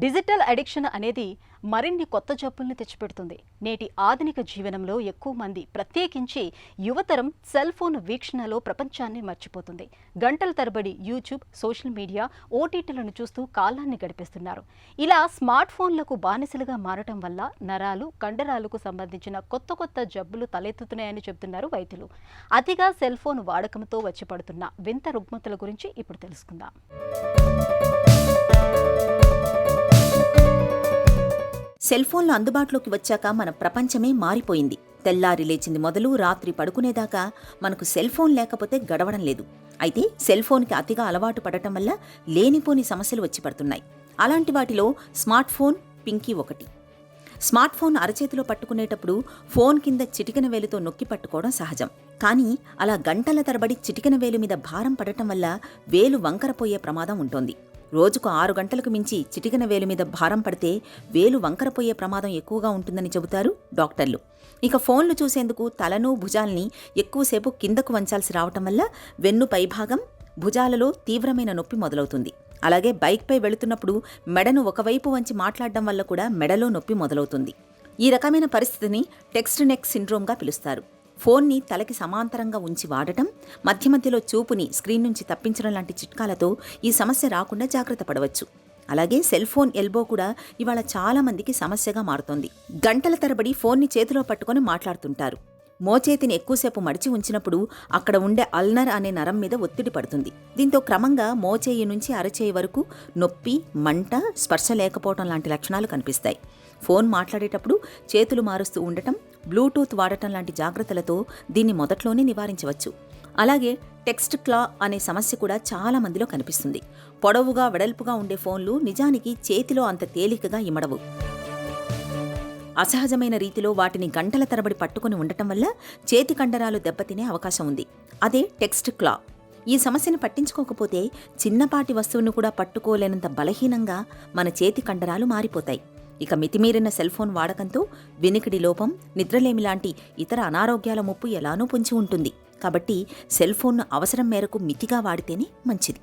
Digital addiction అనేది మరిన్ని కొత్త జబ్బుల్ని తెచ్చిపెడుతుంది. నేటి ఆధునిక జీవనంలో ఎక్కువ మంది, ప్రత్యేకించి యువతరం సెల్ ఫోన్ వీక్షణలో ప్రపంచాన్ని మర్చిపోతుంది. గంటల తరబడి యూట్యూబ్, సోషల్ మీడియా, ఓటీటీలను చూస్తూ కాలాన్ని గడిపేస్తున్నారు. ఇలా స్మార్ట్ ఫోన్లకు బానిసలుగా మారటం వల్ల నరాలు, కండరాలకు సంబంధించిన కొత్త జబ్బులు తలెత్తుతున్నాయని చెబుతున్నారు వైద్యులు. అతిగా సెల్ ఫోన్ వాడకంతో వచ్చి పడుతున్న వింత రుగ్మతల గురించి ఇప్పుడు తెలుసుకుందాం. సెల్ ఫోన్లు అందుబాటులోకి వచ్చాక మన ప్రపంచమే మారిపోయింది. తెల్లారి లేచింది మొదలు రాత్రి పడుకునేదాకా మనకు సెల్ ఫోన్ లేకపోతే గడవడం లేదు. అయితే సెల్ ఫోన్కి అతిగా అలవాటు పడటం వల్ల లేనిపోని సమస్యలు వచ్చి పడుతున్నాయి. అలాంటి వాటిలో స్మార్ట్ ఫోన్ పింకీ ఒకటి. స్మార్ట్ ఫోన్ అరచేతిలో పట్టుకునేటప్పుడు ఫోన్ కింద చిటికెన వేలుతో నొక్కి పట్టుకోవడం సహజం. కానీ అలా గంటల తరబడి చిటికెన వేలు మీద భారం పడటం వల్ల వేలు వంకరపోయే ప్రమాదం ఉంటుంది. రోజుకు 6 గంటలకు మించి చిటికెన వేలు మీద భారం పడితే వేలు వంకరపోయే ప్రమాదం ఎక్కువగా ఉంటుందని చెబుతారు డాక్టర్లు. ఇక ఫోన్లు చూసేందుకు తలను, భుజాల్ని ఎక్కువసేపు కిందకు వంచాల్సి రావటం వల్ల వెన్ను పైభాగం, భుజాలలో తీవ్రమైన నొప్పి మొదలవుతుంది. అలాగే బైక్పై వెళుతున్నప్పుడు మెడను ఒకవైపు వంచి మాట్లాడడం వల్ల కూడా మెడలో నొప్పి మొదలవుతుంది. ఈ రకమైన పరిస్థితిని టెక్స్ట్ నెక్ సిండ్రోమ్గా పిలుస్తారు. ఫోన్ని తలకి సమాంతరంగా ఉంచి వాడటం, మధ్యలో చూపుని స్క్రీన్ నుంచి తప్పించడం లాంటి చిట్కాలతో ఈ సమస్య రాకుండా జాగ్రత్త పడవచ్చు. అలాగే సెల్ ఫోన్ ఎల్బో కూడా ఇవాళ చాలా మందికి సమస్యగా మారుతోంది. గంటల తరబడి ఫోన్ని చేతిలో పట్టుకొని మాట్లాడుతుంటారు. మోచేతిని ఎక్కువసేపు మడిచి ఉంచినప్పుడు అక్కడ ఉండే అల్నర్ అనే నరం మీద ఒత్తిడి పడుతుంది. దీంతో క్రమంగా మోచేయి నుంచి అరచేయి వరకు నొప్పి, మంట, స్పర్శ లేకపోవడం లాంటి లక్షణాలు కనిపిస్తాయి. ఫోన్ మాట్లాడేటప్పుడు చేతులు మారుస్తూ ఉండటం, బ్లూటూత్ వాడటం లాంటి జాగ్రత్తలతో దీన్ని మొదట్లోనే నివారించవచ్చు. అలాగే టెక్స్ట్ క్లా అనే సమస్య కూడా చాలా మందిలో కనిపిస్తుంది. పొడవుగా, వెడల్పుగా ఉండే ఫోన్లు నిజానికి చేతిలో అంత తేలికగా ఇమడవు. అసహజమైన రీతిలో వాటిని గంటల తరబడి పట్టుకుని ఉండటం వల్ల చేతి కండరాలు దెబ్బతినే అవకాశం ఉంది. అదే టెక్స్ట్ క్లా. ఈ సమస్యను పట్టించుకోకపోతే చిన్నపాటి వస్తువును కూడా పట్టుకోలేనంత బలహీనంగా మన చేతి కండరాలు మారిపోతాయి. ఇక మితిమీరిన సెల్ ఫోన్ వాడకంతో వినికిడి లోపం, నిద్రలేమి లాంటి ఇతర అనారోగ్యాల ముప్పు ఎలానూ పొంచి ఉంటుంది. కాబట్టి సెల్ ఫోన్ను అవసరం మేరకు మితిగా వాడితేనే మంచిది.